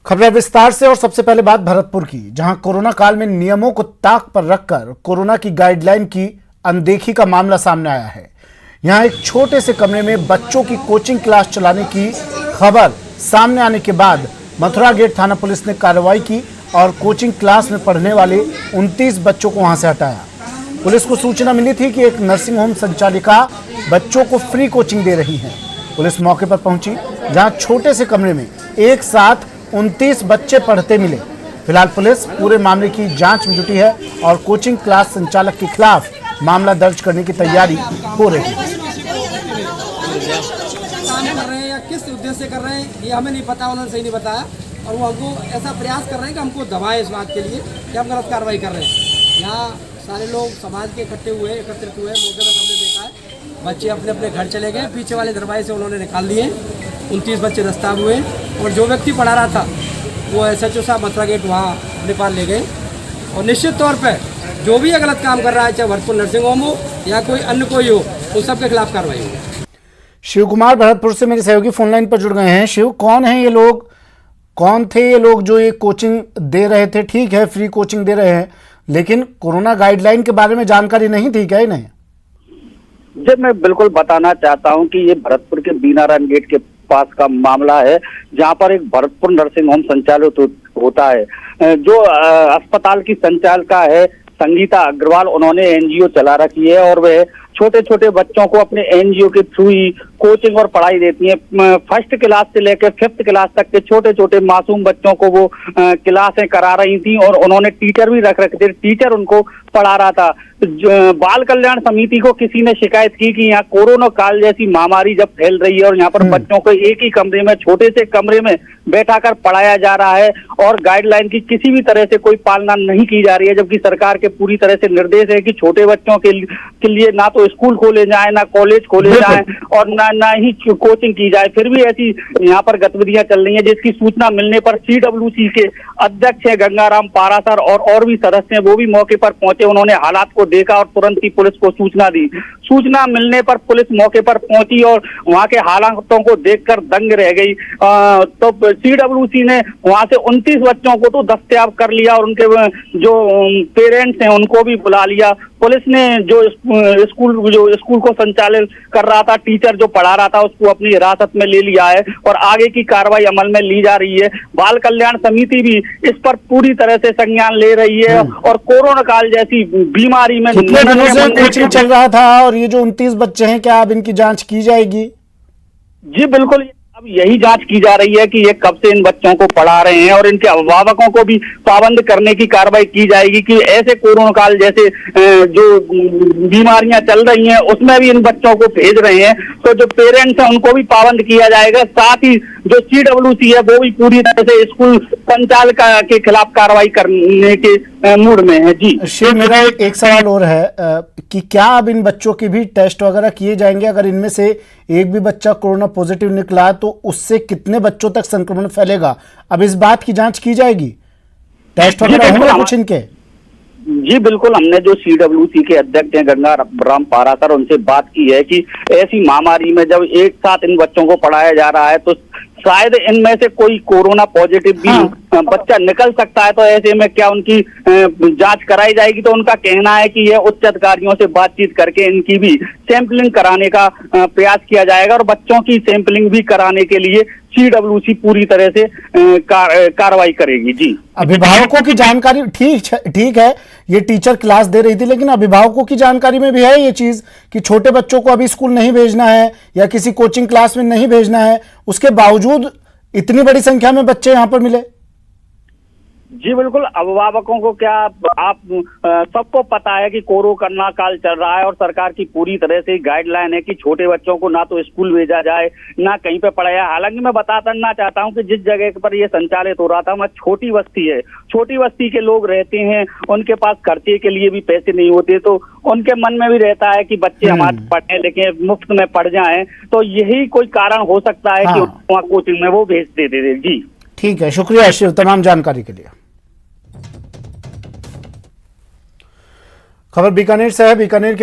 खबरें विस्तार से। और सबसे पहले बात भरतपुर की, जहां कोरोना काल में नियमों को ताक पर रखकर कोरोना की गाइडलाइन की अनदेखी का मामला सामने आया है। यहां एक छोटे से कमरे में बच्चों की कोचिंग क्लास चलाने की खबर सामने आने के बाद मथुरा गेट थाना पुलिस ने कार्रवाई की और कोचिंग क्लास में पढ़ने वाले 29 बच्चों को वहां से हटाया। पुलिस को सूचना मिली थी कि एक नर्सिंग होम संचालिका बच्चों को फ्री कोचिंग दे रही है। पुलिस मौके पर पहुंची, जहां छोटे से कमरे में एक साथ 29 बच्चे पढ़ते मिले। फिलहाल पुलिस पूरे मामले की जांच में जुटी है और कोचिंग क्लास संचालक के खिलाफ मामला दर्ज करने की तैयारी हो रही है। कर रहे हैं या किस उद्देश्य से कर रहे हैं ये हमें नहीं पता, उन्होंने सही नहीं बताया और वो हमको ऐसा प्रयास कर रहे हैं कि हमको दबाए इस बात के लिए कि हम गलत कार्रवाई कर रहे हैं। यहाँ सारे लोग समाज के एकत्रित हुए, मौके में सबने देखा है। बच्चे अपने अपने घर चले गए, पीछे वाले दरवाजे से उन्होंने निकाल दिए। 29 बच्चे दस्ताब हुए और जो व्यक्ति पढ़ा रहा था वो SHO साहब मथुरा गेट वहाँ अपने पास ले गए। और निश्चित तौर पर जो भी ये गलत काम कर रहा है, चाहे भरतपुर नर्सिंग होम हो या कोई अन्य कोई हो, उन सब के खिलाफ कार्रवाई होगी। शिव कुमार भरतपुर से मेरे सहयोगी फोनलाइन पर जुड़ गए हैं। शिव, कौन है ये लोग, कौन थे ये लोग जो ये कोचिंग दे रहे थे? ठीक है, फ्री कोचिंग दे रहे हैं, लेकिन कोरोना गाइडलाइन के बारे में जानकारी नहीं थी क्या इन्हें? जी, मैं बिल्कुल बताना चाहता हूं कि ये भरतपुर के बीनारायण गेट के पास का मामला है, जहां पर एक भरतपुर नर्सिंग होम संचालित होता है। जो अस्पताल की संचालिका है संगीता अग्रवाल, उन्होंने NGO चला रखी है और वह छोटे छोटे बच्चों को अपने NGO के थ्रू ही कोचिंग और पढ़ाई देती है। फर्स्ट क्लास से लेकर 5th क्लास तक के छोटे छोटे मासूम बच्चों को वो क्लासें करा रही थी और उन्होंने टीचर भी रख रखे थे, टीचर उनको पढ़ा रहा था। बाल कल्याण समिति को किसी ने शिकायत की कि यहाँ कोरोना काल जैसी महामारी जब फैल रही है और यहाँ पर बच्चों को एक ही कमरे में, छोटे से कमरे में बैठाकर पढ़ाया जा रहा है और गाइडलाइन की किसी भी तरह से कोई पालना नहीं की जा रही है, जबकि सरकार के पूरी तरह से निर्देश है कि छोटे बच्चों के लिए ना तो स्कूल खोले जाए, ना कॉलेज खोले जाए और ना ही कोचिंग की जाए। फिर भी ऐसी यहाँ पर गतिविधियां चल रही हैं, जिसकी सूचना मिलने पर CWC के अध्यक्ष है गंगाराम पारासर और भी सदस्य हैं, वो भी मौके पर पहुंचे। उन्होंने हालात को देखा और तुरंत ही पुलिस को सूचना दी। सूचना मिलने पर पुलिस मौके पर पहुंची और वहां के हालातों को देखकर दंग रह गई। तो CWC ने वहां से 29 बच्चों को तो दस्तयाब कर लिया और उनके जो पेरेंट्स हैं उनको भी बुला लिया। पुलिस ने जो स्कूल को संचालित कर रहा था, टीचर जो पढ़ा रहा था, उसको अपनी हिरासत में ले लिया है और आगे की कार्रवाई अमल में ली जा रही है। बाल कल्याण समिति भी इस पर पूरी तरह से संज्ञान ले रही है और कोरोना काल जैसी बीमारी में कितने दिनों से कोचिंग चल रहा था और ये जो 29 बच्चे हैं, क्या अब इनकी जांच की जाएगी? जी बिल्कुल, अब यही जांच की जा रही है कि ये कब से इन बच्चों को पढ़ा रहे हैं और इनके अभिभावकों को भी पाबंद करने की कार्रवाई की जाएगी कि ऐसे कोरोना काल जैसे जो बीमारियां चल रही हैं उसमें भी इन बच्चों को भेज रहे हैं, तो जो पेरेंट्स हैं उनको भी पाबंद किया जाएगा। साथ ही जो CWC है वो भी पूरी तरह से स्कूल संचालक के खिलाफ कार्रवाई करने के मूड में है। जी शिव, मेरा एक सवाल और है कि क्या अब इन बच्चों के भी टेस्ट वगैरह किए जाएंगे? अगर इनमें से एक भी बच्चा कोरोना पॉजिटिव निकला तो उससे कितने बच्चों तक संक्रमण फैलेगा? अब इस बात की जांच की जाएगी? टेस्ट वगैरह होंगे कुछ इनके? जी बिल्कुल, हमने जो CWC के अध्यक्ष हैं गंगाराम पारासर, उनसे बात की है कि ऐसी महामारी में जब एक साथ इन बच्चों को पढ़ाया जा रहा है तो शायद इनमें से कोई कोरोना पॉजिटिव भी बच्चा निकल सकता है। तो ऐसे में क्या उनकी जांच कराई जाएगी? तो उनका कहना है कि यह उच्च अधिकारियों से बातचीत करके इनकी भी सैंपलिंग कराने का प्रयास किया जाएगा और बच्चों की सैंपलिंग भी कराने के लिए CWC पूरी तरह से कार्रवाई करेगी। जी, अभिभावकों की जानकारी ठीक है, ये टीचर क्लास दे रही थी, लेकिन अभिभावकों की जानकारी में भी है ये चीज कि छोटे बच्चों को अभी स्कूल नहीं भेजना है या किसी कोचिंग क्लास में नहीं भेजना है, उसके बावजूद इतनी बड़ी संख्या में बच्चे यहाँ पर मिले। जी बिल्कुल, अभिभावकों को क्या, आप सबको पता है कि कोरोना काल चल रहा है और सरकार की पूरी तरह से गाइडलाइन है कि छोटे बच्चों को ना तो स्कूल भेजा जाए ना कहीं पे पढ़ाया। हालांकि मैं बताना चाहता हूं कि जिस जगह पर ये संचालित हो रहा था वहाँ छोटी बस्ती है, छोटी बस्ती के लोग रहते हैं, उनके पास खर्चे के लिए भी पैसे नहीं होते, तो उनके मन में भी रहता है कि बच्चे हमारे पढ़े लिखे मुफ्त में पढ़ जाएं, तो यही कोई कारण हो सकता है कि वहाँ कोचिंग में वो भेज देते थे। जी ठीक है, शुक्रिया शिव तमाम जानकारी के लिए। खबर बीकानेर से है। बीकानेर के